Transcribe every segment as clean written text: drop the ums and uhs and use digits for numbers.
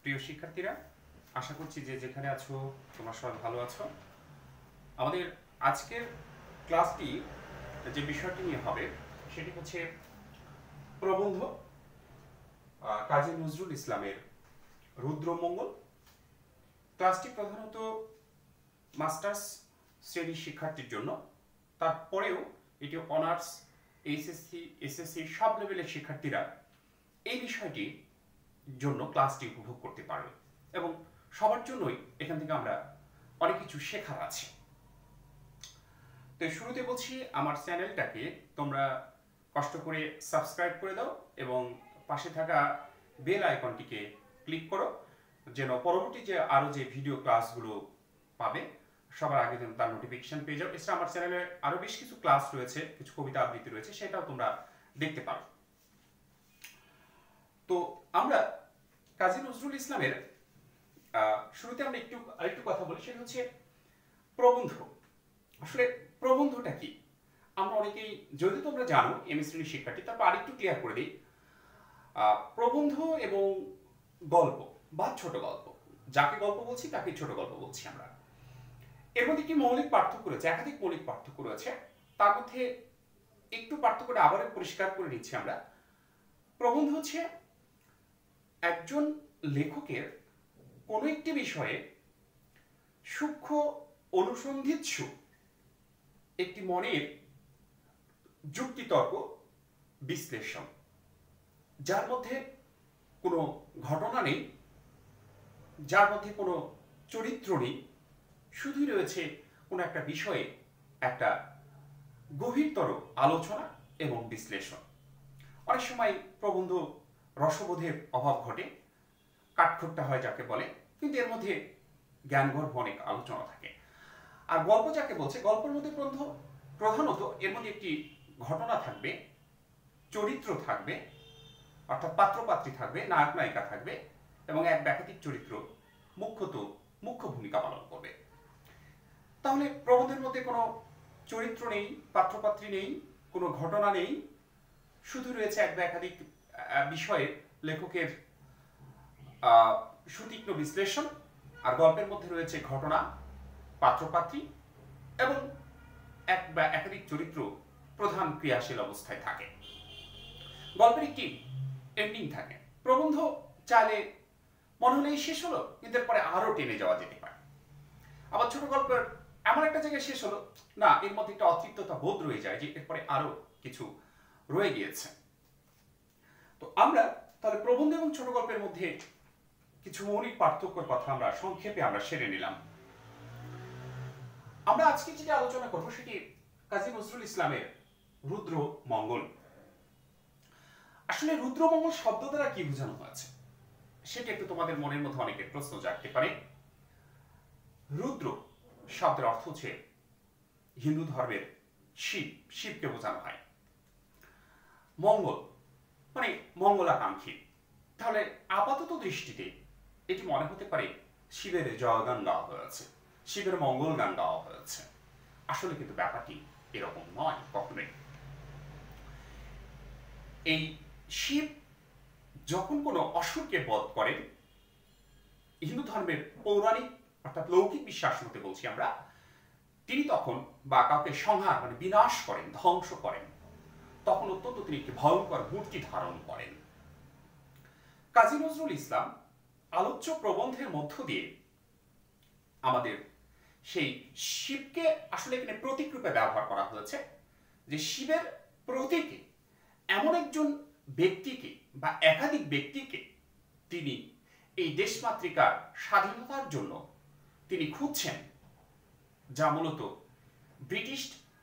প্রিয় শিক্ষার্থীরা, আশা করছি যে যেখানে আছো তোমরা সবাই ভালো আছো। আমাদের আজকের ক্লাসটি যে বিষয়টি নিয়ে হবে সেটি হচ্ছে প্রবন্ধ কাজী নজরুল ইসলামের রুদ্রমঙ্গল। ক্লাসটি প্রধানত মাস্টার্স শ্রেণীর শিক্ষার্থীর জন্য, তারপরেও এটি অনার্স, এসএসসি সব লেভেলের শিক্ষার্থীরা এই বিষয়টির জন্য ক্লাসটি উপভোগ করতে পারবে এবং সবার জন্যই এখান থেকে আমরা অনেক কিছু শেখার আছে। তো শুরুতে বলছি, আমার চ্যানেলটাকে তোমরা কষ্ট করে সাবস্ক্রাইব করে দাও এবং পাশে থাকা বেল আইকনটিকে ক্লিক করো, যেন পরবর্তী যে আরো যে ভিডিও ক্লাসগুলো পাবে সবার আগে যেন তার নোটিফিকেশন পেয়ে যাও। এছাড়া আমার চ্যানেলে আরো বেশ কিছু ক্লাস রয়েছে, কিছু কবিতা আবৃত্তি রয়েছে, সেটাও তোমরা দেখতে পারো। তো আমরা কাজী নজরুল ইসলামের শুরুতে আমরা আরেকটু কথা বলি, সেটা হচ্ছে প্রবন্ধ। আসলে প্রবন্ধটা কি? আমরা অনেকেই, যদি তোমরা জানো এমএ শ্রেণীর শিক্ষার্থী, তারপর আরেকটু ক্লিয়ার করে দিই। প্রবন্ধ এবং গল্প বা ছোট গল্প, যাকে গল্প বলছি তাকে ছোট গল্প বলছি আমরা। এর মধ্যে কি মৌলিক পার্থক্য রয়েছে? একাধিক মৌলিক পার্থক্য রয়েছে। তার মধ্যে একটু পার্থক্যটা আবার পরিষ্কার করে নিচ্ছি আমরা। প্রবন্ধ হচ্ছে একজন লেখকের কোনো একটি বিষয়ে সূক্ষ্ম অনুসন্ধিৎসু একটি মনের যুক্তিতর্ক বিশ্লেষণ, যার মধ্যে কোনো ঘটনা নেই, যার মধ্যে কোনো চরিত্র নেই, শুধুই রয়েছে কোনো একটা বিষয়ে একটা গভীরতর আলোচনা এবং বিশ্লেষণ। অনেক সময় প্রবন্ধ রসবোধের অভাব ঘটে, কাঠখোট্টা হয় যাকে বলে, কিন্তু এর মধ্যে জ্ঞানগর্ভ অনেক আলোচনা থাকে। আর গল্প যাকে বলছে, গল্পের মধ্যে প্রধানত এর মধ্যে একটি ঘটনা থাকবে, চরিত্র থাকবে, অর্থাৎ পাত্রপাত্রী থাকবে, নায়ক নায়িকা থাকবে এবং এক একাধিক চরিত্র মুখ্য ভূমিকা পালন করবে। তাহলে প্রবন্ধের মধ্যে কোনো চরিত্র নেই, পাত্রপাত্রী নেই, কোনো ঘটনা নেই, শুধু রয়েছে এক বা একাধিক বিষয়ে লেখকের সুতীক্ষ্ণ বিশ্লেষণ। আর গল্পের মধ্যে রয়েছে ঘটনা, পাত্রপাত্রী এবং এক বা একাধিক চরিত্র প্রধান ক্রিয়াশীল অবস্থায় থাকে। গল্পের একটি এন্ডিং থাকে। প্রবন্ধ চাইলে মনে হলেই শেষ হলো, কিন্তু এরপরে আরো টেনে যাওয়া যেতে পারে। আবার ছোট গল্পের এমন একটা জায়গায় শেষ হলো, না, এর মধ্যে একটা অতৃপ্ততা বোধ রয়ে যায় যে এরপরে আরো কিছু রয়ে গিয়েছে। তো আমরা তাহলে প্রবন্ধ এবং ছোট গল্পের মধ্যে কিছু মৌলিক পার্থক্যের কথা আমরা সংক্ষেপে সেরে নিলাম। আমরা আজকে যেটা আলোচনা করব সেটি কাজী নজরুল ইসলামের রুদ্রমঙ্গল। আসলে রুদ্রমঙ্গল শব্দ দ্বারা কি বোঝানো হয়েছে সেটা একটু তোমাদের মনের মধ্যে অনেকের প্রশ্ন জাগতে পারে। রুদ্র শব্দের অর্থ হচ্ছে হিন্দু ধর্মের শিবকে বোঝানো হয়। মঙ্গল মানে মঙ্গলাকাঙ্ক্ষী। তাহলে আপাতত দৃষ্টিতে এটি মনে হতে পারে শিবের জয়গান গাওয়া হয়েছে, শিবের মঙ্গল গান গাওয়া হয়েছে। আসলে কিন্তু ব্যাপারটি এরকম নয় কখনোই। এই শিব যখন কোনো অসুরকে বধ করেন, হিন্দু ধর্মের পৌরাণিক অর্থাৎ লৌকিক বিশ্বাস মতে বলছি আমরা, তিনি তখন বা কাউকে সংহার মানে বিনাশ করেন, ধ্বংস করেন, তখন অত্যন্ত তিনি একটি ভয়ঙ্কর মূর্তি ধারণ করেন। কাজী নজরুল ইসলাম আলোচ্য প্রবন্ধের মধ্য দিয়ে আমাদের সেই শিবকে আসলে এখানে প্রতীক রূপে ব্যবহার করা হয়েছে, যে শিবের প্রতীকে এমন একজন ব্যক্তিকে বা একাধিক ব্যক্তিকে তিনি এই দেশমাতৃকার স্বাধীনতার জন্য তিনি খুঁজছেন, যা মূলত ব্রিটিশ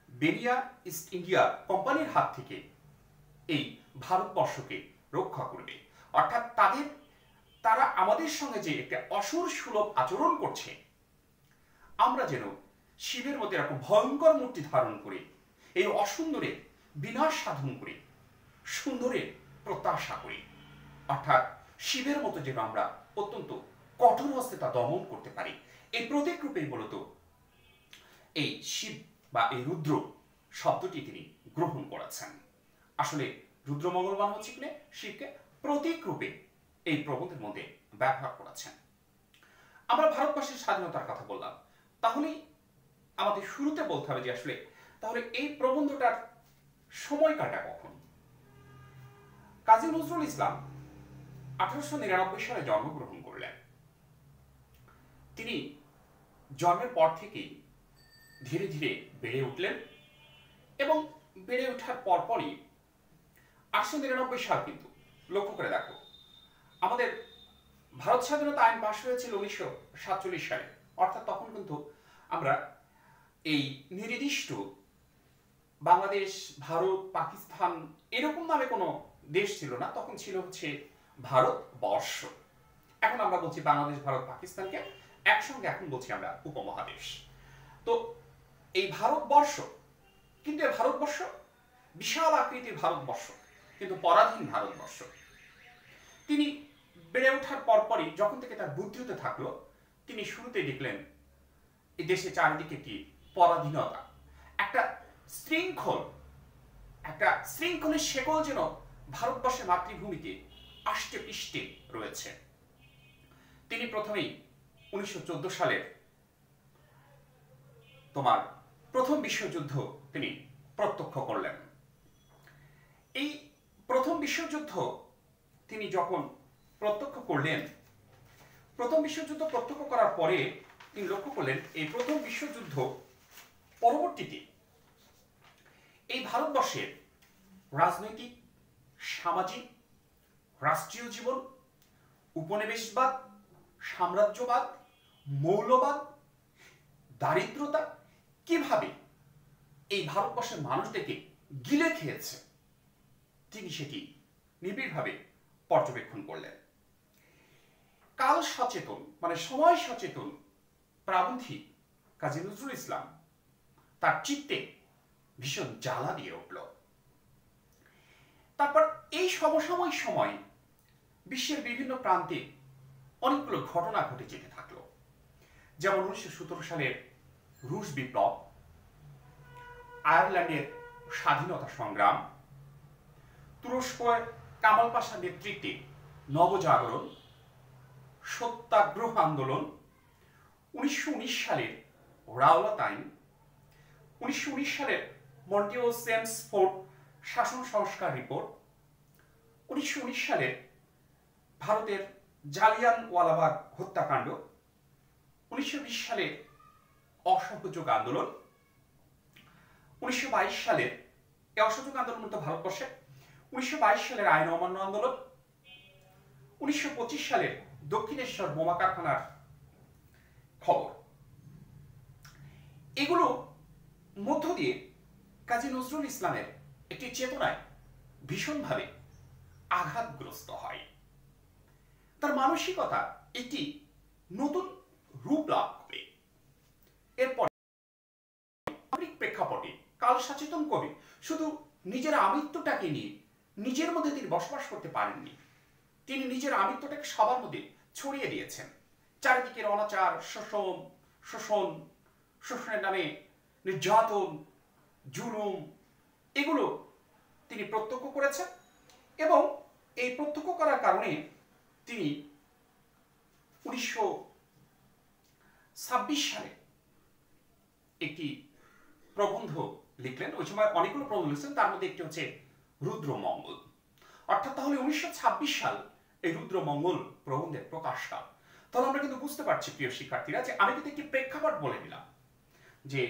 বেরিয়া ইস্ট ইন্ডিয়া কোম্পানির হাত থেকে এই ভারতবর্ষকে রক্ষা করবে। অর্থাৎ তারা আমাদের সঙ্গে যে একটা অসুর সুলভ আচরণ করছে, আমরা যেন শিবের মধ্যে এরকম ভয়ঙ্কর মূর্তি ধারণ করে এই অসুন্দরের বিনাশ সাধন করে সুন্দরের প্রত্যাশা করি। অর্থাৎ শিবের মতো যেন আমরা অত্যন্ত কঠোর হস্তে তা দমন করতে পারি, এই প্রতীক রূপেই মূলত এই শিব বা এই রুদ্র শব্দটি তিনি গ্রহণ করেছেন। আসলে রুদ্রমঙ্গল মানে হচ্ছে কিনা শিবকে প্রতীক রূপে এই প্রবন্ধের মধ্যে ব্যবহার করেছেন। আমরা ভারতবর্ষের স্বাধীনতার কথা বললাম, তাহলে আমাদের শুরুতে বলতে হবে যে আসলে তাহলে এই প্রবন্ধটার সময়কালটা কখন। কাজী নজরুল ইসলাম 1899 সালে জন্মগ্রহণ করলেন। তিনি জন্মের পর থেকেই ধীরে ধীরে বেড়ে উঠলেন এবং বেড়ে ওঠার পরপরই 1899 সাল, কিন্তু লক্ষ্য করে দেখো আমাদের ভারত স্বাধীনতা আইন পাশ হয়েছিল 1947 সালে, অর্থাৎ তখন কিন্তু আমরা এই নির্দিষ্ট বাংলাদেশ, ভারত, পাকিস্তান এরকম নামে কোনো দেশ ছিল না, তখন ছিল হচ্ছে ভারতবর্ষ। এখন আমরা বলছি বাংলাদেশ, ভারত, পাকিস্তানকে একসঙ্গে এখন বলছি আমরা উপমহাদেশ। তো এই ভারতবর্ষ, কিন্তু এই ভারতবর্ষ বিশাল আকৃতির ভারতবর্ষ, কিন্তু পরাধীন ভারতবর্ষ। তিনি বেড়ে ওঠার পরপরই যখন থেকে তার বুদ্ধি হতে থাকলো, তিনি শুরুতেই দেখলেন এই দেশে চারিদিকে একটি পরাধীনতা, একটা শৃঙ্খলের শেকল যেন ভারতবর্ষের মাতৃভূমিতে আষ্টে পৃষ্ঠে রয়েছে। তিনি প্রথমেই 1914 সালের প্রথম বিশ্বযুদ্ধ তিনি প্রত্যক্ষ করলেন। এই প্রথম বিশ্বযুদ্ধ তিনি যখন প্রত্যক্ষ করলেন, প্রথম বিশ্বযুদ্ধ প্রত্যক্ষ করার পরে তিনি লক্ষ্য করলেন এই প্রথম বিশ্বযুদ্ধ পরবর্তীতে এই ভারতবর্ষের রাজনৈতিক, সামাজিক, রাষ্ট্রীয় জীবন, উপনিবেশবাদ, সাম্রাজ্যবাদ, মৌলবাদ, দারিদ্রতা কিভাবে এই ভারতবর্ষের মানুষদেরকে গিলে খেয়েছে, তিনি সেটি নিবিড়ভাবে পর্যবেক্ষণ করলেন। কাল সচেতন মানে সময় সচেতন প্রাবন্ধিক কাজী নজরুল ইসলাম তার চিত্তে ভীষণ জ্বালা দিয়ে উঠল। তারপর এই সমসাময়িক সময় বিশ্বের বিভিন্ন প্রান্তে অনেকগুলো ঘটনা ঘটে যেতে থাকলো। যেমন 1917 সালের রুশ বিপ্লব, আয়ারল্যান্ডের স্বাধীনতা সংগ্রাম, তুরস্কের কামাল পাশার নেতৃত্বে নবজাগরণ, সত্যাগ্রহ আন্দোলন, 1919 সালের রাওলাত আইন, 1919 সালের মন্টেও চেমসফোর্ড শাসন সংস্কার রিপোর্ট, 1919 সালের ভারতের জালিয়ানওয়ালাবাগ হত্যাকাণ্ড, 1920 সালের অসহযোগ আন্দোলন, 1922 সালের অসহযোগ আন্দোলন তো ভারতবর্ষে, 1922 সালের আইন অমান্য আন্দোলন, 1925 সালের দক্ষিণেশ্বর বোমা কারখানার খবর। এগুলো মধ্য দিয়ে কাজী নজরুল ইসলামের একটি চেতনায় ভীষণভাবে আঘাতগ্রস্ত হয়। তার মানসিকতা একটি নতুন রূপ লাভ করে। এরপর প্রেক্ষাপটে কাল সচেতন কবি শুধু নিজের আমিত্বটাকে নিয়ে নিজের মধ্যে তিনি বসবাস করতে পারেননি, তিনি নিজের আমিত্বটাকে সবার মধ্যে ছড়িয়ে দিয়েছেন। চারিদিকের অনাচার, শোষণের নামে নির্যাতন, জুলুম, এগুলো তিনি প্রত্যক্ষ করেছেন এবং এই প্রত্যক্ষ করার কারণে তিনি 1926 সালে একটি প্রবন্ধ লিখলেন। ওই সময় অনেকগুলো প্রবন্ধ লিখছেন, তার মধ্যে একটি হচ্ছে রুদ্রমঙ্গল। অর্থাৎ তাহলে 1926 সাল এই রুদ্রমঙ্গল প্রবন্ধের প্রকাশকাল। তাহলে আমরা কিন্তু বুঝতে পারছি প্রিয় শিক্ষার্থীরা যে আমি কিন্তু একটি প্রেক্ষাপট বলে দিলাম যে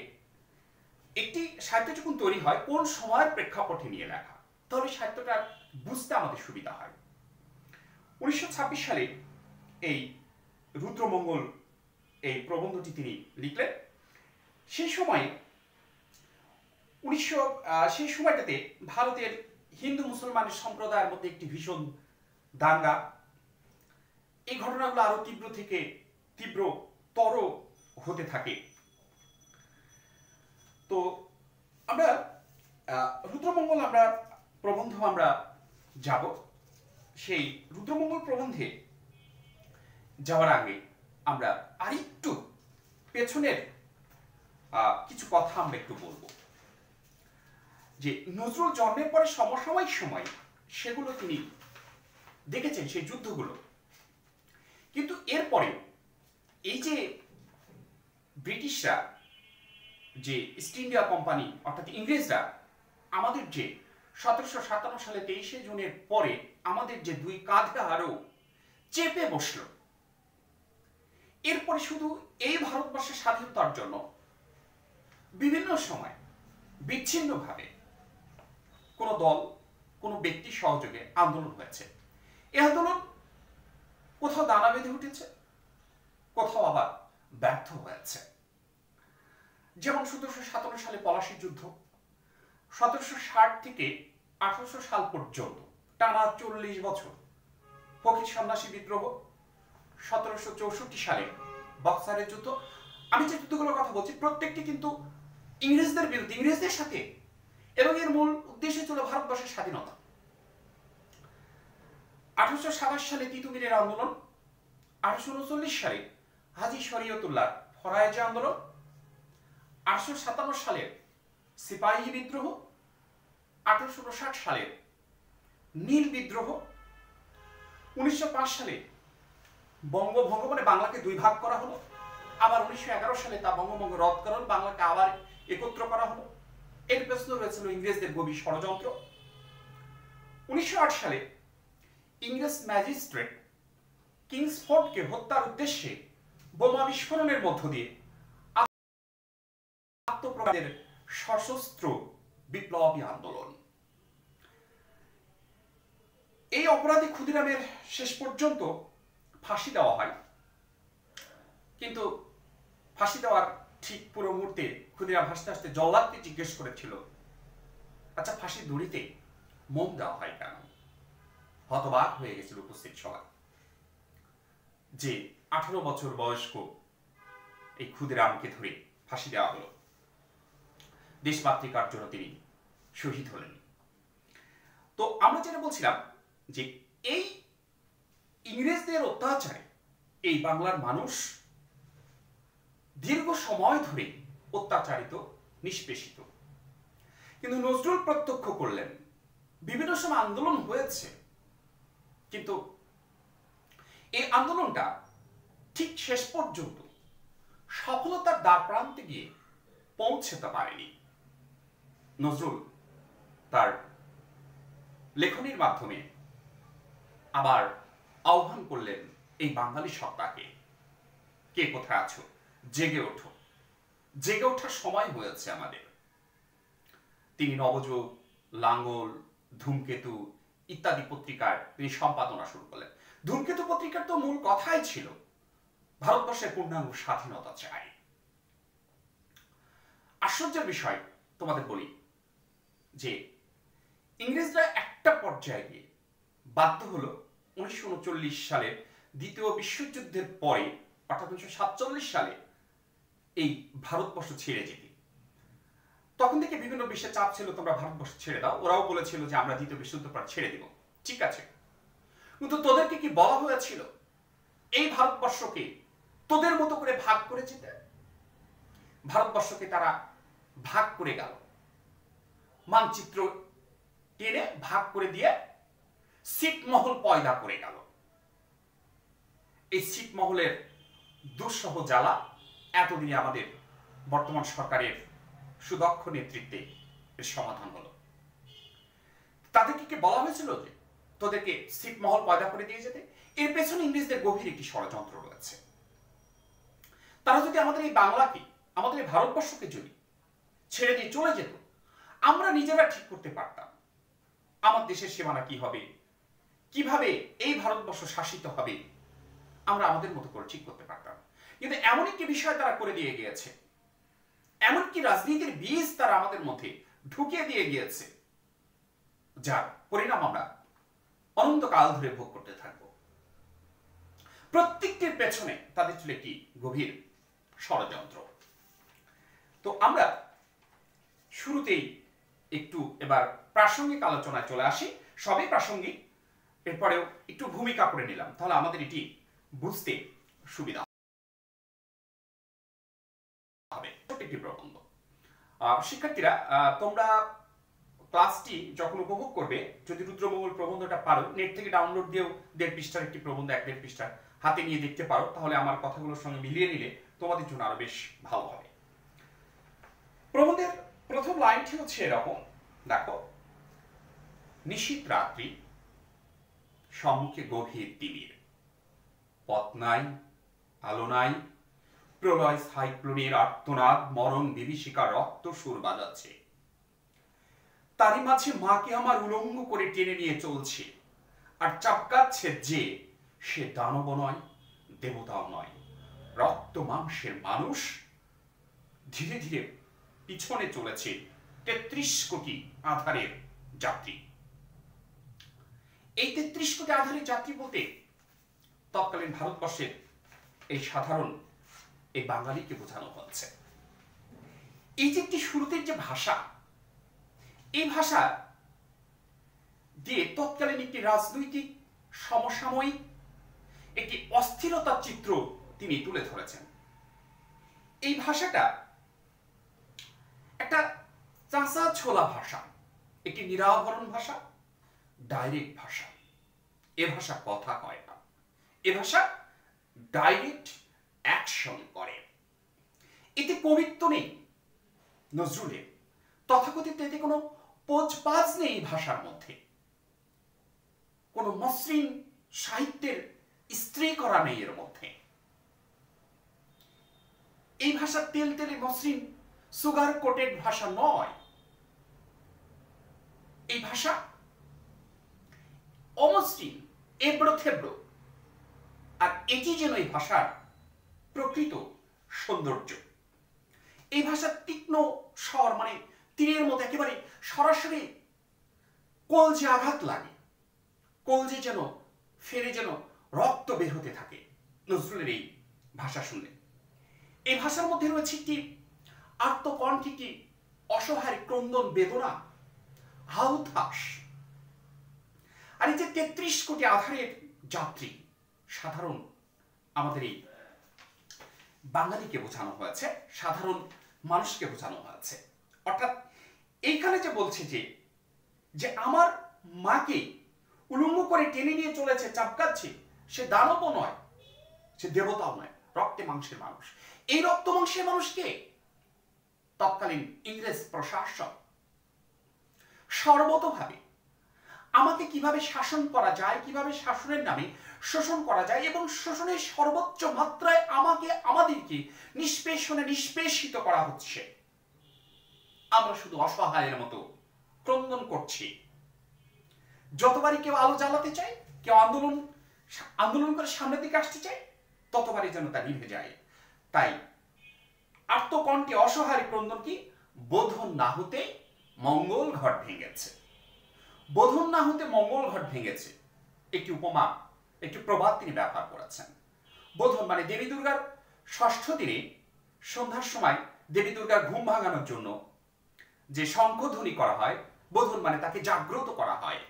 একটি সাহিত্য যখন তৈরি হয় কোন সময়ের প্রেক্ষাপটে নিয়ে লেখা, তাহলে সাহিত্যটা বুঝতে আমাদের সুবিধা হয়। 1926 সালে এই রুদ্রমঙ্গল এই প্রবন্ধটি তিনি লিখলেন। সেই সময়টাতে ভারতের হিন্দু মুসলমানের সম্প্রদায়ের মধ্যে একটি ভীষণ দাঙ্গা, এই ঘটনাগুলো আরো তীব্রতর হতে থাকে। তো আমরা রুদ্রমঙ্গল প্রবন্ধ আমরা যাব। সেই রুদ্রমঙ্গল প্রবন্ধে যাওয়ার আগে আমরা আরেকটু পেছনের কিছু কথা আমরা একটু বলবো যে নজরুল জন্মের পরে সমসাময়িক সময় সেগুলো তিনি দেখেছেন, সেই যুদ্ধগুলো কিন্তু এরপরে এই যে ব্রিটিশরা, যে ইস্ট ইন্ডিয়া কোম্পানি অর্থাৎ ইংরেজরা আমাদের যে 1757 সালে 23শে জুনের পরে আমাদের যে দুই কাঁধে আরো চেপে বসল, এরপরে শুধু এই ভারতবর্ষের স্বাধীনতার জন্য বিভিন্ন সময় বিচ্ছিন্নভাবে কোনো দল, কোনো ব্যক্তি সহযোগে আন্দোলন হয়েছে। এই আন্দোলন কোথাও দানা বেঁধে উঠেছে, কোথাও আবার ব্যর্থ হয়েছে। যেমন 1757 সালে পলাশীর যুদ্ধ, 1760 থেকে 1800 সাল পর্যন্ত টানা 40 বছর ফকির সন্ন্যাসী বিদ্রোহ, 1764 সালে বক্সারের যুদ্ধ। আমি যে যুদ্ধগুলোর কথা বলছি প্রত্যেকটি কিন্তু ইংরেজদের বিরুদ্ধে, ইংরেজদের সাথে, এবং এর মূল উদ্দেশ্য ছিল ভারতবর্ষের স্বাধীনতা। 1827 সালে তিতুমিরের আন্দোলন, 1839 সালে হাজী শরীয়তুল্লাহ ফরায়েজে আন্দোলন, 1857 সালের সিপাহী বিদ্রোহ, 1859 সালের নীল বিদ্রোহ, 1905 সালে বঙ্গভঙ্গ মানে বাংলাকে দুই ভাগ করা হলো, আবার 1911 সালে তা বঙ্গভঙ্গ রদ করা হলো, বাংলাকে আবার একত্র করা হলো। এর পেছনে রয়েছিল ইংরেজদের গভীর ষড়যন্ত্র। 1908 সালে ইংরেজ ম্যাজিস্ট্রেট কিংসফোর্ডকে হত্যার উদ্দেশ্যে বোমা বিস্ফোরণের মধ্য দিয়ে আত্মপ্রকাশের সশস্ত্র বিপ্লবী আন্দোলন। এই অপরাধী ক্ষুদিরামের শেষ পর্যন্ত ফাঁসি দেওয়া হয়, কিন্তু ফাঁসি দেওয়ার ঠিক পুরো মুহূর্তে ক্ষুদিরাম হাসতে হাসতে জল্লাদকে জিজ্ঞেস করেছিল, আচ্ছা ফাঁসির দড়িতে মোম দেওয়া হয় কেন? হতবাক হয়ে গেছিল উপস্থিত সবাই যে 18 বছর বয়স্ক এই ক্ষুদিরামকে ধরে ফাঁসি দেওয়া হলো। দেশমাতৃকার জন্য তিনি শহীদ হলেন। তো আমরা যেটা বলছিলাম যে এই ইংরেজদের অত্যাচারে এই বাংলার মানুষ দীর্ঘ সময় ধরে অত্যাচারিত, নিষ্পেষিত। কিন্তু নজরুল প্রত্যক্ষ করলেন বিভিন্ন সময় আন্দোলন হয়েছে, কিন্তু এই আন্দোলনটা ঠিক শেষ পর্যন্ত সফলতার দ্বার প্রান্তে গিয়ে পৌঁছতে পারেনি। নজরুল তার লেখনীর মাধ্যমে আবার আহ্বান করলেন এই বাঙালি সত্তাকে, কে কোথায় আছো, জেগে ওঠো, জেগে ওঠার সময় হয়েছে আমাদের। তিনি নবযুগ, লাঙ্গল, ধূমকেতু ইত্যাদি পত্রিকার তিনি সম্পাদনা শুরু করলেন। ধূমকেতু পত্রিকার তো মূল কথাই ছিল ভারতবর্ষের পূর্ণাঙ্গ স্বাধীনতা চাই। আশ্চর্যের বিষয় তোমাদের বলি যে ইংরেজরা একটা পর্যায়ে গিয়ে বাধ্য হলো 1939 সালের দ্বিতীয় বিশ্বযুদ্ধের পরে, অর্থাৎ 1947 সালে এই ভারতবর্ষ ছেড়ে যেতে। তখন থেকে বিভিন্ন বিশ্বের চাপ ছিল, তোমরা ভারতবর্ষ ছেড়ে দাও। ওরাও বলেছিল যে আমরা দ্বিতীয় বিশ্বযুদ্ধের পর ছেড়ে দিব, ঠিক আছে। কিন্তু তোদেরকে কি বলা হয়েছিল এই ভারতবর্ষকে তোদের মতো করে ভাগ করে যেতে? ভারতবর্ষকে তারা ভাগ করে গেল, মানচিত্র টেনে ভাগ করে দিয়ে ছিটমহল পয়দা করে গেল। এই ছিটমহলের দুঃসহ জ্বালা এতদিনে আমাদের বর্তমান সরকারের সুদক্ষ নেতৃত্বে এর সমাধান হলো। তাদেরকে কি বলা হয়েছিল যে তোদেরকে ছিটমহল পয়দা করে দিয়ে যেতে? এর পেছনে ইংরেজদের গভীর একটি ষড়যন্ত্র রয়েছে। তারা যদি আমাদের এই বাংলাকে, আমাদের এই ভারতবর্ষকে যদি ছেড়ে দিয়ে চলে যেত, আমরা নিজেরা ঠিক করতে পারতাম আমার দেশের সীমানা কি হবে, কিভাবে এই ভারতবর্ষ শাসিত হবে, আমরা আমাদের মতো করে ঠিক করতে পারতাম। কিন্তু এমন একটি বিষয় তারা করে দিয়ে গিয়েছে, এমনকি রাজনীতির বীজ তারা আমাদের মধ্যে ঢুকিয়ে দিয়ে গিয়েছে, যার পরিণাম আমরা অনন্তকাল ধরে ভোগ করতে থাকব। প্রত্যেকটির পেছনে তাদের ছিল একটি গভীর ষড়যন্ত্র। তো আমরা শুরুতেই একটু এবার প্রাসঙ্গিক আলোচনায় চলে আসি, সবই প্রাসঙ্গিক, এরপরেও একটু ভূমিকা করে নিলাম, তাহলে আমাদের এটি বুঝতে সুবিধা হবে। একটি প্রবন্ধ। শিক্ষার্থীরা তোমরা ক্লাসটি যখন উপভোগ করবে, যদি রুদ্রমঙ্গল প্রবন্ধটা পারো, নেট থেকে ডাউনলোড দিয়েও 1.5 পৃষ্ঠার একটি প্রবন্ধ, 1.5 পৃষ্ঠা হাতে নিয়ে দেখতে পারো, তাহলে আমার কথাগুলোর সঙ্গে মিলিয়ে নিলে তোমাদের জন্য আরো বেশ ভালো হবে। প্রবন্ধের প্রথম লাইনটি হচ্ছে এরকম, দেখো, নিশীথ রাত্রি, সম্মুখে গভীর তিমির, পথ নাই, আলো নাই, প্রলয় সাইক্লোনের আর্তনাদ, মরণ বিভীষিকার রক্ত সুর বাজাচ্ছে। তারই মাঝে মাকে আমার উলঙ্গ করে টেনে নিয়ে চলছে, আর চাপকাচ্ছে যে সে দানব নয়, দেবতাও নয়, রক্ত মাংসের মানুষ। ধীরে ধীরে পিছনে চলেছে 33 কোটি আধারের যাত্রী। এই 33 কোটি আধারের যাত্রী বলতে তৎকালীন ভারতবর্ষের এই সাধারণ এই বাঙালিকে বোঝানো হচ্ছে। এই যে একটি শুরুতের যে ভাষা, এই ভাষা দিয়ে তৎকালীন একটি রাজনৈতিক সমসাময়িক একটি অস্থিরতার চিত্র তিনি তুলে ধরেছেন। এই ভাষাটা একটা চাঁচা ছোলা ভাষা, একটি নিরাভরণ ভাষা, ডাইরেক্ট ভাষা। এ ভাষা কথা কয় না, এ ভাষা ডাইরেক্ট অ্যাকশন করে। এতে কবিত্ব নেই নজরুলের, তথাকথিত এতে কোনো পোজপাজ নেই ভাষার মধ্যে, কোনো মসৃণ সাহিত্যের স্ত্রী করা নেই এর মধ্যে। এই ভাষা তেল তেলে মসৃণ সুগার কোটেড ভাষা নয়। এই ভাষা অমসৃণ, এবড়ো থেবড়ো। আর এটি যেন এই ভাষার প্রকৃত সৌন্দর্য। এই ভাষার তীক্ষ্ণ স্বর, মানে তীরের মতো একেবারে সরাসরি কলজে আঘাত লাগে, কলজে যেন ফেরে যেন রক্ত বের হতে থাকে নজরুলের এই ভাষা শুনলে। এই ভাষার মধ্যে রয়েছে একটি আত্মকণ্ঠে কি অসহায় ক্রন্দন, বেদনা, হাউতাস। আর এই যে 33 কোটি আধারের যাত্রী, সাধারণ আমাদের এই বাঙালিকে বোঝানো হয়েছে, সাধারণ মানুষকে বোঝানো হয়েছে। অর্থাৎ এইখানে যে বলছে যে আমার মাকে উলঙ্গ করে টেনে নিয়ে চলেছে, চাপকাচ্ছে, সে দানবও নয়, সে দেবতাও নয়, রক্তে মাংসের মানুষ। এই রক্ত মাংসের মানুষকে তৎকালীন ইংরেজ প্রশাসক সর্বতভাবে আমাকে কিভাবে শাসন করা যায়, কিভাবে শাসনের নামে শোষণ করা যায়, এবং শোষণের সর্বোচ্চ মাত্রায় আমাদেরকে নিষ্পেষিত করা হচ্ছে। আমরা শুধু অসহায়ের মতো ক্রন্দন করছি। যতবারই কেউ আলো জ্বালাতে চায়, কেউ আন্দোলন করে সামনের দিকে আসতে চায়, ততবারই যেন তা নিভে যায়। তাই আত্মকণ্ঠে অসহায় ক্রন্দন কি, বোধন না হতে মঙ্গল ঘট ভেঙেছে। বোধন না হতে মঙ্গল ঘট ভেঙেছে একটি উপমা, একটি প্রবাদ তিনি ব্যবহার করেছেন। বোধন মানে দেবী দুর্গার ষষ্ঠ দিনে সন্ধ্যার সময় দেবী দুর্গার ঘুম ভাঙানোর জন্য যে শঙ্খধ্বনি করা হয়, বোধন মানে তাকে জাগ্রত করা হয়।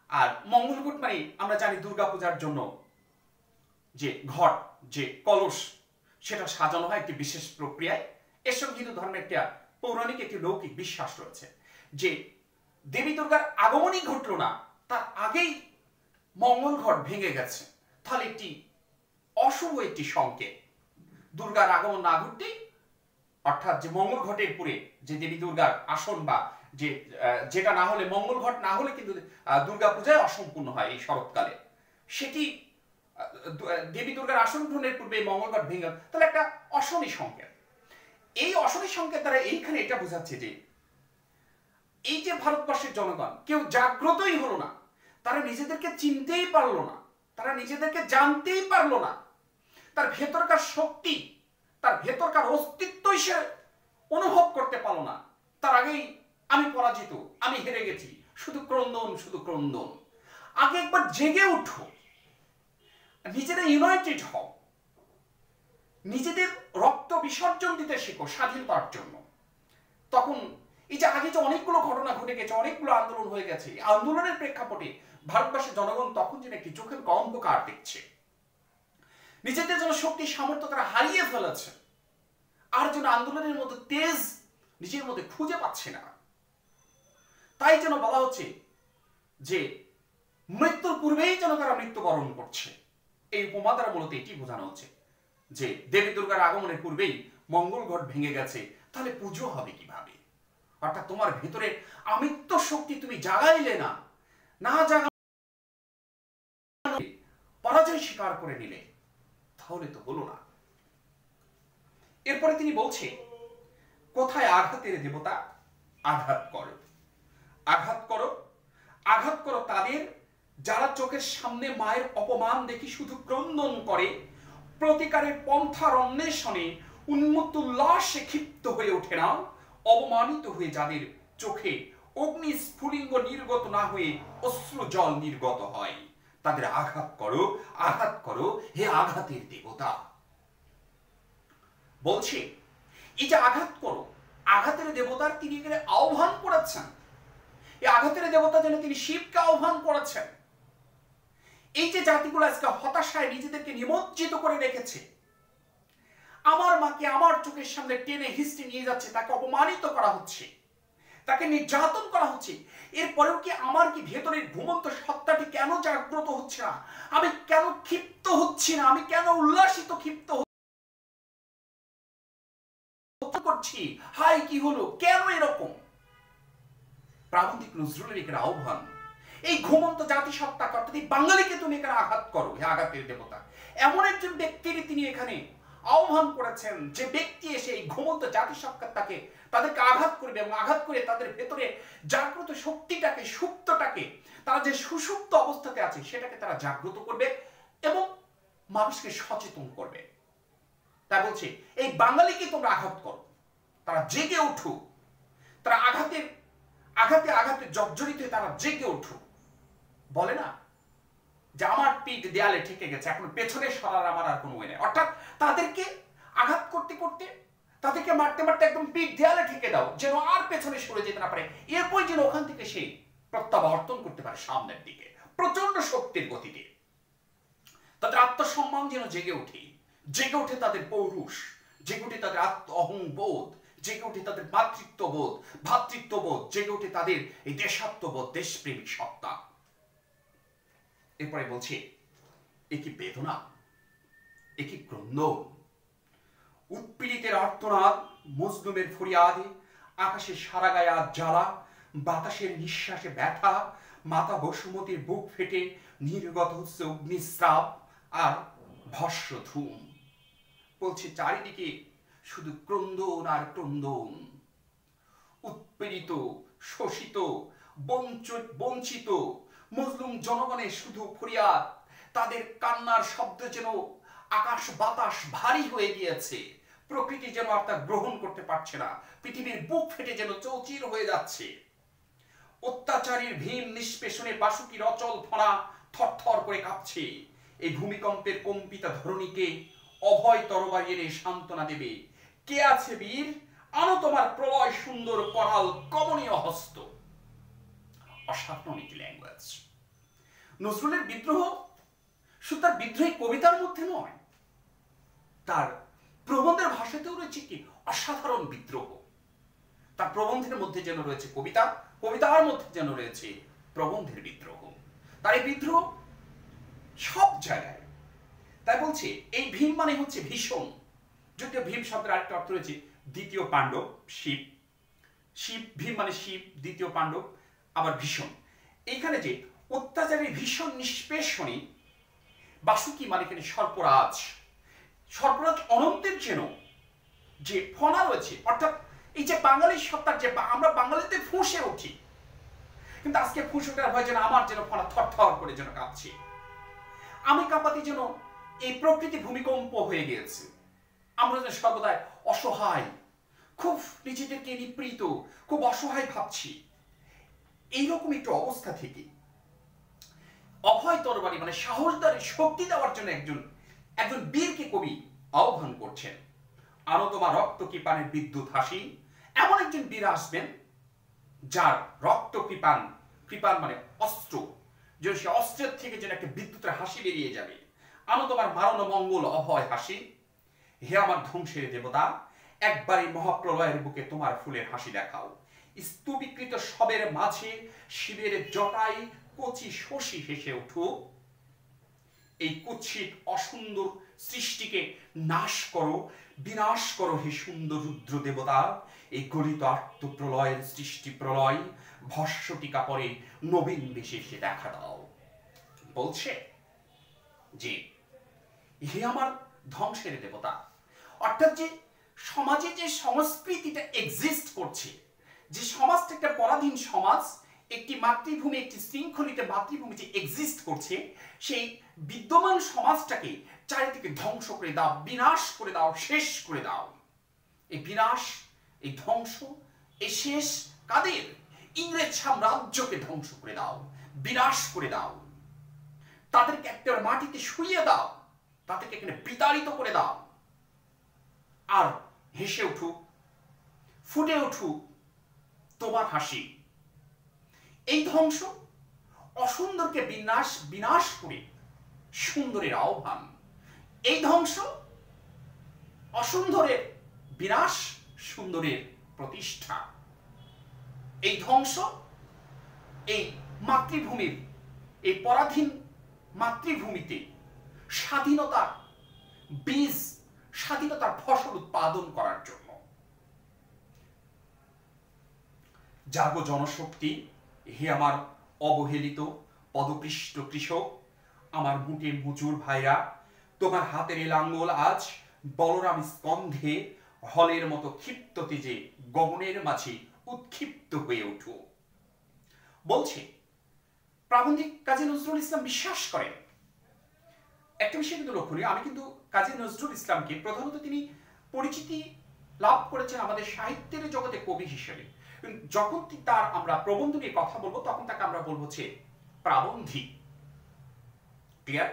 আর মঙ্গলঘট মানে আমরা জানি দুর্গাপূজার জন্য যে ঘট, যে কলস, সেটা সাজানো হয় একটি বিশেষ প্রক্রিয়ায়। এর সঙ্গে হিন্দু ধর্মের একটা পৌরাণিক একটি লৌকিক বিশ্বাস রয়েছে যে দেবী দুর্গার আগমনই ঘটলো না, তার আগেই মঙ্গল ঘট ভেঙে গেছে, তাহলে একটি অশুভ একটি সংকেত। দুর্গার আগমন না ঘটতে, অর্থাৎ যে মঙ্গল ঘটের পুরে যে দেবী দুর্গার আসন, বা যেটা না হলে, মঙ্গল ঘট না হলে কিন্তু দুর্গা পূজায় অসম্পূর্ণ হয় এই শরৎকালে, সেটি দেবী দুর্গার আসন গ্রহণের পূর্বে মঙ্গল ঘট ভেঙে গেল, তাহলে একটা অশনি সংকেত। এই অশনি সংকেত দ্বারা এইখানে এটা বোঝাচ্ছে যে এই যে ভারতবর্ষের জনগণ কেউ জাগ্রতই হলো না, তারা নিজেদেরকে চিনতেই পারলো না, তারা নিজেদেরকে জানতেই পারলো না, তার ভেতরকার শক্তি, তার ভেতরকার অস্তিত্বই সে অনুভব করতে পারলো না। তার আগেই আমি পরাজিত, আমি হেরে গেছি, শুধু ক্রন্দন, শুধু ক্রন্দন। আগে একবার জেগে উঠো, নিজেরা ইউনাইটেড হও, নিজেদের রক্ত বিসর্জন দিতে শেখো স্বাধীনতার জন্য। তখন এই যে আগে যে অনেকগুলো ঘটনা ঘটে গেছে, অনেকগুলো আন্দোলন হয়ে গেছে, আন্দোলনের প্রেক্ষাপটে ভারতবর্ষের জনগণ তখন যেন একটি চোখের অন্ধকার দেখছে, নিজেদের জন্য শক্তি সামর্থ্য তারা হারিয়ে ফেলেছে, আর যেন আন্দোলনের মধ্যে তেজ নিজের মধ্যে খুঁজে পাচ্ছে না। তাই যেন বলা হচ্ছে যে মৃত্যুর পূর্বেই যেন তারা মৃত্যুবরণ করছে। এই উপমা দ্বারা মূলত এটি বোঝানো হচ্ছে যে দেবী দুর্গার আগমনের পূর্বেই মঙ্গল ঘট ভেঙে গেছে, তাহলে পুজো হবে কিভাবে? অর্থাৎ তোমার ভেতরে আমিত্ব শক্তি তুমি জাগাইলে না, না জাগা পরাজয় স্বীকার করে নিলে, তাহলে তো হলো না। এরপরে তিনি বলছে, কোথায় আঘাতের দেবতা? আঘাত করো, আঘাত করো, আঘাত করো তাদের যারা চোখের সামনে মায়ের অপমান দেখি শুধু ক্রন্দন করে, প্রতিকারের পন্থার অন্বেষণে উন্মত্ত উল্লাসে ক্ষিপ্ত হয়ে ওঠে না, অবমানিত হয়ে যাদের চোখে অগ্নি স্ফুলিঙ্গ নির্গত না হয়ে অশ্রু জল নির্গত হয়, তাদের আঘাত করো, আঘাত করো হে আঘাতের দেবতা। বলছে এই যে আঘাত করো, আঘাতের দেবতার তিনি এখানে আহ্বান করেছেন। এই আঘাতের দেবতা যেন তিনি শিবকে আহ্বান করেছেন। এই যে জাতিগুলো আজকে হতাশায় নিজেদেরকে নিমজ্জিত করে রেখেছে, আমার মাকে আমার চোখের সামনে টেনে হিস্ট্রি নিয়ে যাচ্ছে, তাকে অপমানিত করা হচ্ছে, তাকে নির্যাতন করা হচ্ছে, এরপরেও কি আমার কি ভেতরের ঘুমন্ত সত্তাটি কেন জাগ্রত হচ্ছে না? আমি কেন ক্ষিপ্ত হচ্ছি না? আমি কেন উল্লাসিত ক্ষিপ্ত করছি? হাই কি হলো, কেন এরকম? প্রাবন্ধিক নজরুলের এখানে আহ্বান, এই ঘুমন্ত জাতিসত্তা অর্থাৎ এই বাঙালিকে তুমি এখানে আঘাত করো হে আঘাতের দেবতা। এমন একজন ব্যক্তির তিনি এখানে আহ্বান করেছেন যে ব্যক্তি এসে এই ঘুমন্ত জাতিসত্তাকে তাদেরকে আঘাত করবে এবং আঘাত করে তাদের ভেতরে জাগ্রত শক্তিটাকে, সুপ্তটাকে, তারা যে সুষুপ্ত অবস্থাতে আছে সেটাকে তারা জাগ্রত করবে এবং মানুষকে সচেতন করবে। তাই বলছে এই বাঙালিকে তোমরা আঘাত করো, তারা জেগে উঠুক, তারা আঘাতে আঘাতে আঘাতে জর্জরিত হয়ে তারা জেগে উঠুক। বলে না যে আমার পিঠ দেয়ালে ঠেকে গেছে, এখন পেছনে সরার আমার আর কোনো ওয়ে নেই। অর্থাৎ তাদেরকে আঘাত করতে করতে, তাদেরকে মারতে মারতে একদম পিঠ দেয়ালে ঠেকে দাও, যেন আর পেছনে সরে যেতে না পারে, এরপর যেন ওখান থেকে সে প্রত্যাবর্তন করতে পারে সামনের দিকে প্রচন্ড শক্তির গতিতে। তাদের আত্মসম্মান যেন জেগে ওঠে, জেগে ওঠে তাদের পৌরুষ, জেগে ওঠে তাদের অহংবোধ, জেগে ওঠে তাদের মাতৃত্ববোধ, ভ্রাতৃত্ববোধ, জেগে ওঠে তাদের এই দেশাত্মবোধ, দেশপ্রেমিক সত্তা। এরপরে বলছে এ কি বেদনা, এ কি ক্রন্দন, উৎপীড়িতের আর্তনাদ, মজলুমের ফরিয়াদে, আকাশে সারা গায়ে আজ জ্বালা, বাতাসের নিঃশ্বাসে ব্যথা, মাতা বসুমতির বুক ফেটে নির্গত হচ্ছে অগ্নিস্রাব আর ভস্য ধূম। বলছে চারিদিকে শুধু ক্রন্দন আর ক্রন্দন, উৎপীড়িত, শোষিত, বঞ্চিত মজলুম জনগণের শুধু ফরিয়াদ, তাদের কান্নার শব্দ যেন আকাশ বাতাস ভারী হয়ে গিয়েছে, প্রকৃতি যেন আর তা গ্রহণ করতে পারছে না, পৃথিবীর বুক ফেটে যেন চৌচির হয়ে যাচ্ছে। অত্যাচারীর ভীম নিষ্পেষণে বাসুকির অচল ফণা থরথর করে কাঁপছে। এই ভূমিকম্পের কম্পিতা ধরণীকে অভয় তরবারি এনে সান্ত্বনা দেবে। কে আছে বীর, আনো তোমার প্রলয় সুন্দর করাল কমনীয় হস্ত। অসাধারণ একটি ল্যাঙ্গুয়েজ। নজরুলের বিদ্রোহ শুধু তার বিদ্রোহী কবিতার মধ্যে নয়, তার প্রবন্ধের ভাষাতেও রয়েছে কি অসাধারণ বিদ্রোহ। তার প্রবন্ধের মধ্যে যেন রয়েছে কবিতা, কবিতার মধ্যে যেন রয়েছে প্রবন্ধের বিদ্রোহ। তার এই বিদ্রোহ সব জায়গায়। তাই বলছে এই ভীম মানে হচ্ছে ভীষণ, যদিও ভীম শব্দের আরেকটা অর্থ রয়েছে দ্বিতীয় পাণ্ডব, শিব। শিব, ভীম মানে শিব, দ্বিতীয় পাণ্ডব, আবার ভীষণ। এইখানে যে অত্যাচারের ভীষণ নিষ্পেষণী, বাসুকি মানে এখানে সর্পরাজ, সর্পরাজ অনন্তের যেন যে ফণা রয়েছে, অর্থাৎ এই যে বাঙালির সত্তার যে আমরা বাঙালিতে ফুঁসে উঠি, কিন্তু আজকে ফুঁসে ওঠার ভয় যেন আমার যেন ফণা থরথর করে যেন কাঁপছে। আমি কাঁপাতে যেন এই প্রকৃতি ভূমিকম্প হয়ে গিয়েছে। আমরা যেন সর্বদাই অসহায়, খুব নিজেদেরকে নিপীড়িত, খুব অসহায় ভাবছি। এইরকম একটু অবস্থা থেকে অভয় তরবারি মানে সাহসদারি শক্তি দেওয়ার জন্য একজন বীরকে কবি আহ্বান করছেন। আরো তোমার রক্ত কৃপানের বিদ্যুৎ হাসি, এমন একজন বীর আসবেন যার রক্ত কৃপান, কৃপান মানে অস্ত্র, যে সে অস্ত্রের থেকে যেন একটা বিদ্যুতের হাসি বেরিয়ে যাবে। আনো তোমার মারণ মঙ্গল অভয় হাসি, হে আমার ধ্বংসের দেবতা, একবারই মহাপ্রলয়ের বুকে তোমার ফুলের হাসি দেখাও। স্তূপীকৃত শবের মাঝে শিবের জটায় কচি শশী হেসে উঠুক। এই কুৎসিত অসুন্দর সৃষ্টিকে নাশ করো, বিনাশ করো হে সুন্দর রুদ্র দেবতা। এই গলিত আত্মপ্রলয়ের সৃষ্টি প্রলয় ভস্মটিকা পরে নবীন বেশে এসে দেখা দাও। বলছে যে হে আমার ধ্বংসের দেবতা, অর্থাৎ যে সমাজে যে সংস্কৃতিটা এক্সিস্ট করছে, যে সমাজটা একটা পরাধীন সমাজ, একটি মাতৃভূমি, একটি শৃঙ্খলিত মাতৃভূমি যে এক্সিস্ট করছে, সেই বিদ্যমান সমাজটাকে চারিদিকে ধ্বংস করে দাও, বিনাশ করে দাও, শেষ করে দাও। এই বিনাশ, এই ধ্বংস, এই শেষ কাদের? ইংরেজ সাম্রাজ্যকে ধ্বংস করে দাও, বিনাশ করে দাও। তাদেরকে একটা মাটিতে শুইয়ে দাও, তাদেরকে এখানে বিতাড়িত করে দাও। আর হেসে উঠুক, ফুটে উঠুক তোমার হাসি। এই ধ্বংস অসুন্দরকে বিনাশ করে সুন্দরের আহ্বান। এই ধ্বংস অসুন্দরের বিনাশ, সুন্দরের প্রতিষ্ঠা। এই ধ্বংস এই মাতৃভূমির, এই পরাধীন মাতৃভূমিতে স্বাধীনতার বীজ, স্বাধীনতার ফসল উৎপাদন করার জন্য। জাগো জনশক্তি, হে আমার অবহেলিত পদপৃষ্ট কৃষক, আমার মুটে মজুর ভাইরা, তোমার হাতের এ লাঙ্গল আজ বলরাম স্কন্ধে হলের মতো ক্ষিপ্ত তেজে গগনের মাঝে উৎক্ষিপ্ত হয়ে উঠো। বলছে প্রাবন্ধিক কাজী নজরুল ইসলাম বিশ্বাস করেন, একটা বিষয় কিন্তু লক্ষণীয়, আমি কিন্তু কাজী নজরুল ইসলামকে প্রধানত তিনি পরিচিতি লাভ করেছেন আমাদের সাহিত্যের জগতে কবি হিসেবে। যখন তার আমরা প্রবন্ধ নিয়ে কথা বলবো তখন তাকে আমরা বলবো যে প্রাবন্ধিক। ক্লিয়ার?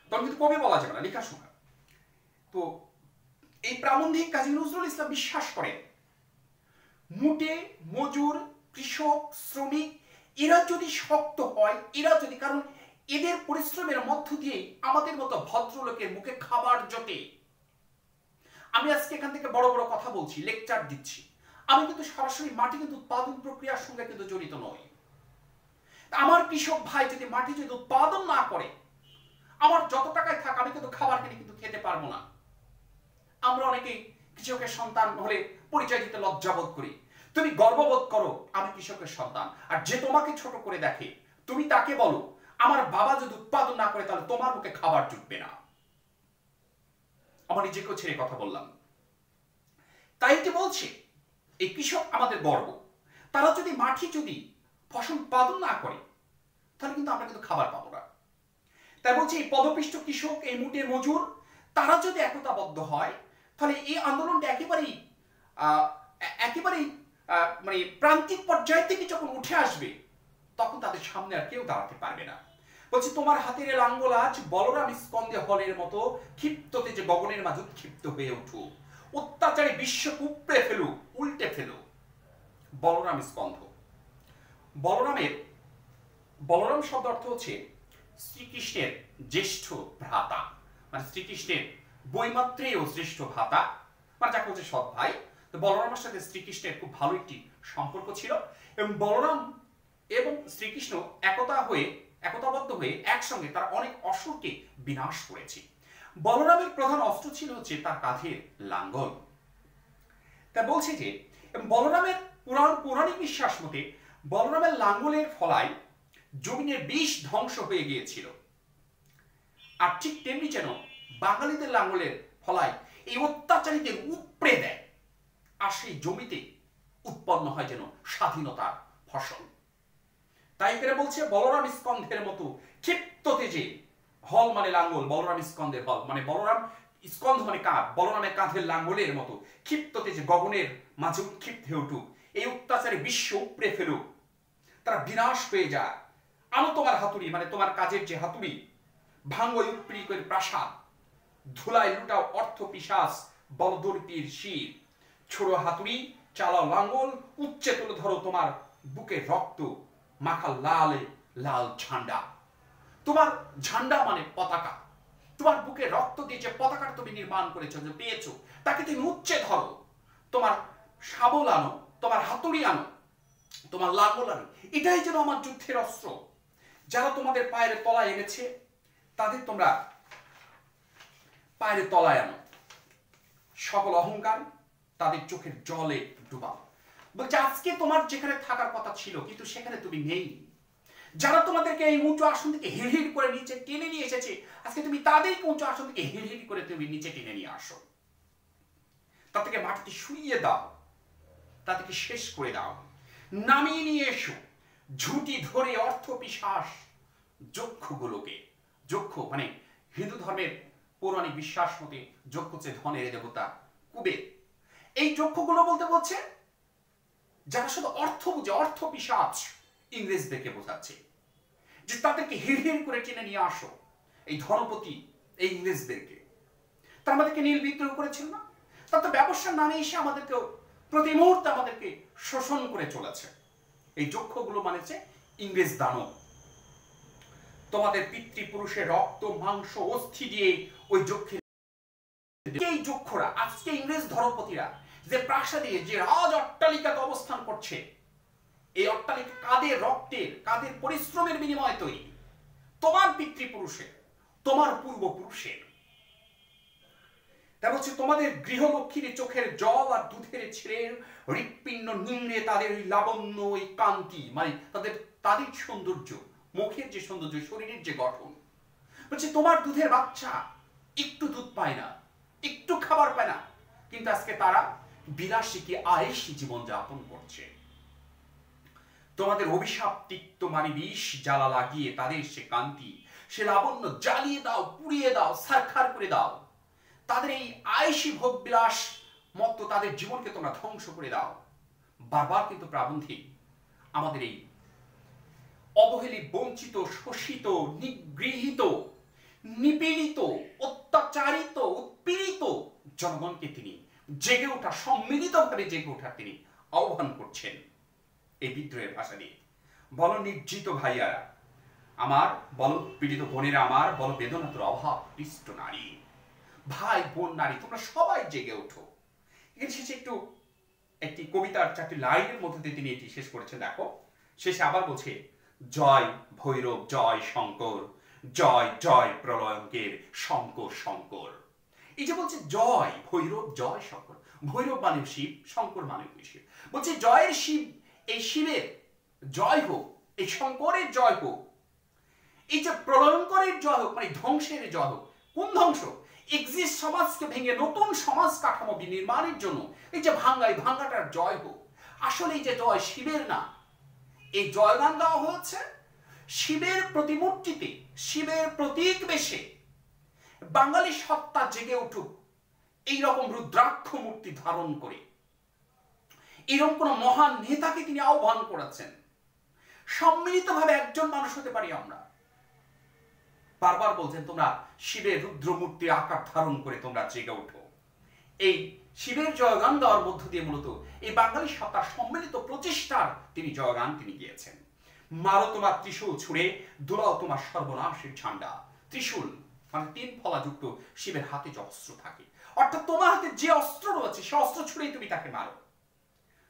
তখন কিন্তু কবি বলা যাবে না, লেখার সময়। তো এই প্রাবন্ধিক কাজী নজরুল ইসলাম বিশ্বাস করেন মুটে মজুর, কৃষক, শ্রমিক এরা যদি শক্ত হয়, এরা যদি, কারণ এদের পরিশ্রমের মধ্য দিয়ে আমাদের মতো ভদ্রলোকের মুখে খাবার জোটে। আমি আজকে এখান থেকে বড় বড় কথা বলছি, লেকচার দিচ্ছি, আমি কিন্তু সরাসরি মাটি কিন্তু উৎপাদন প্রক্রিয়ার সঙ্গে কিন্তু জড়িত নই। আমার কৃষক ভাই যদি মাটি যদি উৎপাদন না করে, আমার যত টাকায় থাক আমি কিন্তু খাবার কিনে কিন্তু খেতে পারবো না। আমরা অনেকেই কৃষকের সন্তান হলে পরিচয় দিতে লজ্জাবোধ করি। তুমি গর্ববোধ করো আমি কৃষকের সন্তান, আর যে তোমাকে ছোট করে দেখে তুমি তাকে বলো আমার বাবা যদি উৎপাদন না করে তাহলে তোমার মুখে খাবার জুটবে না। আমার নিজেকেও ছেড়ে কথা বললাম। তাই এটি বলছে এই কৃষক আমাদের গর্ব, তারা যদি মাটি যদি ফসল উৎপাদন না করে তাহলে কিন্তু আমরা কিন্তু খাবার পাবো না। তাই বলছে এই পদপিষ্ট কৃষক, এই মুটে মজুর, তারা যদি একতাবদ্ধ হয় তাহলে এই আন্দোলনটা একেবারেই মানে প্রান্তিক পর্যায় থেকে যখন উঠে আসবে তখন তাদের সামনে আর কেউ দাঁড়াতে পারবে না। বলছে তোমার হাতের লাঙ্গল আজ বলরাম স্কন্ধে হলের মতো ক্ষিপ্ততে যে গগনের মাঝে উৎক্ষিপ্ত হয়ে উঠুক, অত্যাচারী বিশ্বকে উপড়ে ফেলুক, উল্টে ফেলুক। বলরাম স্কন্ধ, বলরাম শব্দ অর্থ হচ্ছে শ্রীকৃষ্ণের জ্যেষ্ঠ ভ্রাতা, মানে শ্রীকৃষ্ণের বৈমাত্রেয় শ্রেষ্ঠ ভ্রাতা, মানে যাকে হচ্ছে সৎ ভাই। তো বলরামের সাথে শ্রীকৃষ্ণের খুব ভালো একটি সম্পর্ক ছিল, এবং বলরাম এবং শ্রীকৃষ্ণ একতাবদ্ধ হয়ে একসঙ্গে তারা অনেক অসুরকে বিনাশ করেছে। বলরামের প্রধান অস্ত্র ছিল হচ্ছে তার কাঁধের লাঙ্গল। তা বলছে যে বলরামের পৌরাণিক বিশ্বাস মতে বলরামের লাঙ্গলের ফলায় জমিনের বিষ ধ্বংস হয়ে গিয়েছিল। আর ঠিক তেমনি যেন বাঙালিদের লাঙ্গলের ফলায় এই অত্যাচারীদের উপড়ে দেয়, আর সেই জমিতে উৎপন্ন হয় যেন স্বাধীনতার ফসল। তাই করে বলছে বলরাম স্কন্ধের মতো ক্ষিপ্ত তেজে, হল মানে লাঙ্গল, বলরাম স্কন্ধের হল মানে বলরাম স্কন্ধ মানে কাঁধ, বলরামের কাঁধের লাঙ্গলের মতো ক্ষিপ্ত তেজে গগনের মাঝে উৎক্ষিপ্ত হয়ে উঠুক, এই অত্যাচারে বিশ্ব উপড়ে ফেলুক, তারা বিনাশ হয়ে যায়। আনো তোমার হাতুড়ি, মানে তোমার কাজের যে হাতুড়ি, ভাঙ্গ উপড়ি করে প্রাসাদ, ধুলায় লুটাও অর্থ পিশাচ বলদর্পীর শির, ছোড়ো হাতুড়ি, চালাও লাঙ্গল, উচ্চে তুলে ধরো তোমার বুকে রক্ত মাখা লালে লাল ঝান্ডা। তোমার ঝান্ডা মানে পতাকা, তোমার বুকে রক্ত দিয়ে যে পতাকাটা তুমি নির্মাণ করেছো, যে পেয়েছো, তাকে তুমি উচ্চে ধরো। তোমার শাবল আনো, তোমার হাতুড়ি আনো, তোমার লাঙ্গল আনো, এটাই যেন আমার যুদ্ধের অস্ত্র। যারা তোমাদের পায়ের তলায় এনেছে তাদের তোমরা পায়ের তলায় আনো, সকল অহংকার তাদের চোখের জলে ডুবাও। বলছে আজকে তোমার যেখানে থাকার কথা ছিল কিন্তু সেখানে তুমি নেই। যারা তোমাদেরকে এই উঁচু আসন থেকে হিড়হিড় করে নিচে টেনে নিয়ে এসেছে, আজকে তুমি তাদেরকে উঁচু আসন থেকে হিড়হিড় করে তুমি নিচে টেনে নিয়ে আসো। তাদেরকে মাটিতে শুইয়ে দাও, তাদেরকে শেষ করে দাও, নামিয়ে নিয়ে এসো। ঝুঁটি ধরে অর্থ পিশাচ যক্ষগুলোকে, যক্ষ মানে হিন্দু ধর্মের পৌরাণিক বিশ্বাস মতে যক্ষ হচ্ছে ধনের দেবতা কুবের। এই যক্ষগুলো বলতে বলছে যারা শুধু অর্থ বুঝে, অর্থ পিশাচ ইংরেজদেরকে বোঝাচ্ছে যে তাদেরকে হিড়হিড় করে টেনে নিয়ে আসো। এই ধনপতি এই ইংরেজদেরকে তারা আমাদেরকে নীল বিদ্রোহ করেছিল না, তার তো ব্যবসার নামে এসে আমাদেরকে প্রতি মুহূর্তে আমাদেরকে শোষণ করে চলেছে। এই যক্ষগুলো মানেছে ইংরেজ দানব। তোমাদের পিতৃপুরুষের রক্ত মাংস অস্থি দিয়ে ওই যক্ষের, এই যক্ষরা আজকে ইংরেজ ধনপতিরা যে প্রাসাদে যে রাজ অট্টালিকাতে অবস্থান করছে, এই অট্টালিকা কাদের রক্তের কাদের পরিশ্রমের বিনিময়ে তৈরি? তোমার পিতৃপুরুষের, তোমার পূর্বপুরুষের। তা বলছে তোমাদের গৃহলক্ষ্মীর চোখের জল আর দুধের ছেলের হৃৎপিণ্ড নিংড়ে তাদের ওই লাবণ্য, ওই কান্তি মানে তাদের সৌন্দর্য, মুখের যে সৌন্দর্য, শরীরের যে গঠন। বলছে তোমার দুধের বাচ্চা একটু দুধ পায় না, একটু খাবার পায় না, কিন্তু আজকে তারা বিলাসিকে আয়েসি জীবন যাপন করছে। তোমাদের অভিশাপ তিক্ত মানে বিষ জ্বালা লাগিয়ে তাদের সে কান্তি, সে লাবণ্য জ্বালিয়ে দাও, পুড়িয়ে দাও, ছারখার করে দাও। তাদের এই আয়েসি ভোগ বিলাস মত তাদের জীবনকে তোমরা ধ্বংস করে দাও। বারবার কিন্তু প্রাবন্ধিক আমাদের এই অবহেলিত, বঞ্চিত, শোষিত, নিগৃহীত, নিপীড়িত, অত্যাচারিত, উৎপীড়িত জনগণকে তিনি জেগে ওঠা, সম্মিলিতভাবে জেগে ওঠা তিনি আহ্বান করছেন এই বিদ্রোহের ভাষা দিয়ে। বল নির্জিত ভাইয়ারা আমার, বল পীড়িত বোনেরা আমার, বল বেদনাতুর অভাব পৃষ্ট নারী, ভাই বোন নারী তোমরা সবাই জেগে ওঠো। এখানে শেষে একটি কবিতার 4টি লাইনের মধ্যে দিয়ে তিনি এটি শেষ করেছেন। দেখো শেষে আবার বলছে জয় ভৈরব জয় শঙ্কর, জয় জয় প্রলয়ঙ্কের শঙ্কর শঙ্কর। এই যে বলছে জয় ভৈরব জয় শঙ্কর, ভৈরব মানে শিব, শঙ্কর মানে শিব। বলছে জয়ের শিব, এই শিবের জয় হোক, এই শঙ্করের জয় হোক, এই যে প্রলয়ঙ্করের জয় হোক মানে ধ্বংসের জয় হোক। কোন ধ্বংস? এক্সিস্ট সমাজকে ভেঙে নতুন সমাজ কাঠামো বিনির্মাণের জন্য এই যে ভাঙ্গাটার জয় হোক। আসলে এই যে জয় শিবের না, এই জয়গান গাওয়া হচ্ছে শিবের প্রতিমূর্তিতে, শিবের প্রতীক বেশে বাঙালি সত্তা জেগে উঠুক এইরকম রুদ্রাক্ষ মূর্তি ধারণ করে। এরকম কোন মহান নেতাকে তিনি আহ্বান করেছেন। সম্মিলিতভাবে একজন মানুষ হতে পারি আমরা। বারবার বলছেন তোমরা শিবের রুদ্র মূর্তি আকার ধারণ করে তোমরা জেগে ওঠো। এই শিবের জয়গান গাওয়ার মধ্য দিয়ে মূলত এই বাঙালি সত্তার সম্মিলিত প্রচেষ্টার তিনি জয়গান তিনি গিয়েছেন। মারো তোমার ত্রিশূল ছুঁড়ে, দোলাও তোমার সর্বনাশের ঝান্ডা। ত্রিশূল মানে 3 ফলাযুক্ত শিবের হাতে যে অস্ত্র থাকে, অর্থাৎ তোমার হাতে যে অস্ত্র রয়েছে সে অস্ত্র ছুঁড়েই তুমি তাকে মারো।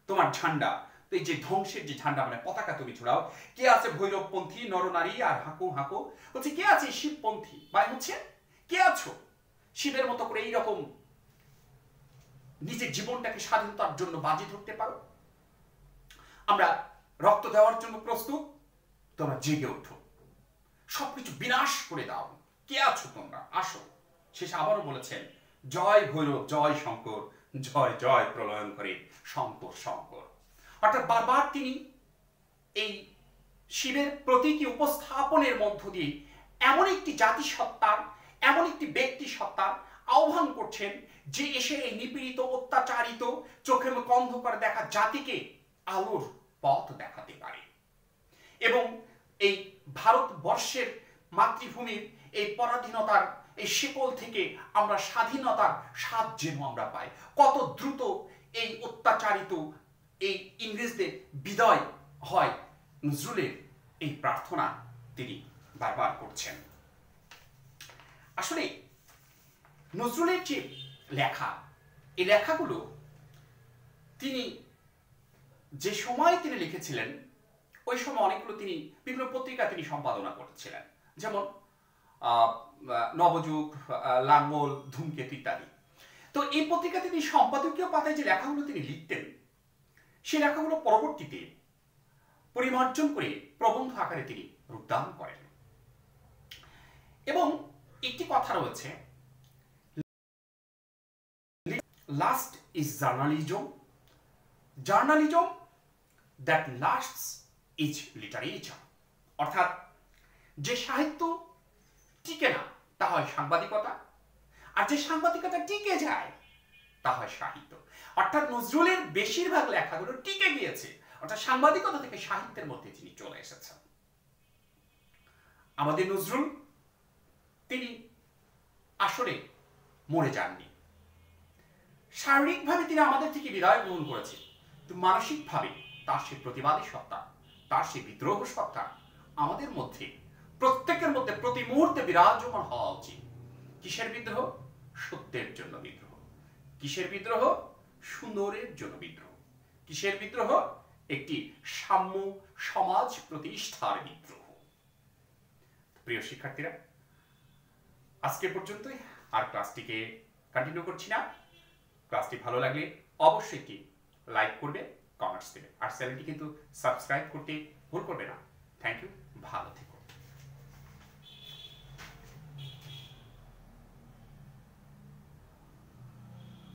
তোমার ঝান্ডা, এই যে ধ্বংসের যে ঝান্ডা মানে পতাকা তুমি ছড়াও। কে আছে ভৈরবপন্থী নরনারী আর হাঁকো হাঁকো, বলছে কে আছে শিবপন্থী, মানে হচ্ছে কে আছো শিবের মতো করে এইরকম নিজের জীবনটাকে স্বাধীনতার জন্য বাজি ধরতে পারো। আমরা রক্ত দেওয়ার জন্য প্রস্তুত, তোমরা জেগে ওঠো, সবকিছু বিনাশ করে দাও। কে আছো তোমরা, আসো। শেষে আবারও বলেছেন জয় ভৈরব জয় শঙ্কর, জয় জয় প্রলয়ঙ্করের শঙ্কর শঙ্কর। অর্থাৎ বারবার তিনি এই শিবের প্রতীকী উপস্থাপনের মধ্য দিয়ে এমন একটি জাতিসত্তার, এমন একটি ব্যক্তি সত্তার আহ্বান করছেন যে এসে এই নিপীড়িত, অত্যাচারিত, চোখের মুখ অন্ধকার দেখা জাতিকে আলোর পথ দেখাতে পারে। এবং এই ভারতবর্ষের মাতৃভূমির এই পরাধীনতার এই শিকল থেকে আমরা স্বাধীনতার স্বাদ যেন আমরা পাই। কত দ্রুত এই অত্যাচারিত এই ইংরেজদের বিদায় হয়, নজরুলের এই প্রার্থনা তিনি বারবার করছেন। আসলে নজরুলের যে লেখা, এই লেখাগুলো তিনি যে সময় তিনি লিখেছিলেন ওই সময় অনেকগুলো তিনি বিভিন্ন পত্রিকা তিনি সম্পাদনা করেছিলেন, যেমন নবযুগ, লাঙ্গল, ধূমকেতু ইত্যাদি। তো এই পত্রিকা তিনি সম্পাদকীয় পাতায় যে লেখাগুলো তিনি লিখতেন সেই লেখাগুলো পরবর্তীতে পরিমার্জন করে প্রবন্ধ আকারে তিনি রূপদান করেন। এবং একটি কথা রয়েছে, last is journalism, journalism that lasts is literature. অর্থাৎ যে সাহিত্য টিকে না তা হয় সাংবাদিকতা, আর যে সাংবাদিকতা টিকে যায় তা হয় সাহিত্য। অর্থাৎ নজরুলের বেশিরভাগ লেখাগুলো টিকে গিয়েছে, অর্থাৎ সাংবাদিকতা থেকে সাহিত্যের মধ্যে তিনি চলে এসেছেন। আমাদের নজরুল তিনি আসলে মরে যাননি। শারীরিকভাবে তিনি আমাদের থেকে বিদায় গ্রহণ করেছেন, কিন্তু মানসিকভাবে তার সেই প্রতিবাদী সত্তা, তার সেই বিদ্রোহ সত্তা আমাদের মধ্যে, প্রত্যেকের মধ্যে প্রতি মুহূর্তে বিরাজমান হওয়া উচিত। কিসের বিদ্রোহ? সত্যের জন্য বিদ্রোহ। কিসের বিদ্রোহ? সুন্দরের জন্য বিদ্রোহ। কিসের বিদ্রোহ? একটি সাম্য সমাজ প্রতিষ্ঠার বিদ্রোহ। প্রিয় শিক্ষার্থীরা, আজকে পর্যন্তই, আর ক্লাসটিকে কন্টিনিউ করছি না। ক্লাসটি ভালো লাগলে অবশ্যই একটি লাইক করবে, কমেন্টস দেবে, আর চ্যানেলটি কিন্তু সাবস্ক্রাইব করতে ভুল করবে না। থ্যাংক ইউ, ভালো থেকো।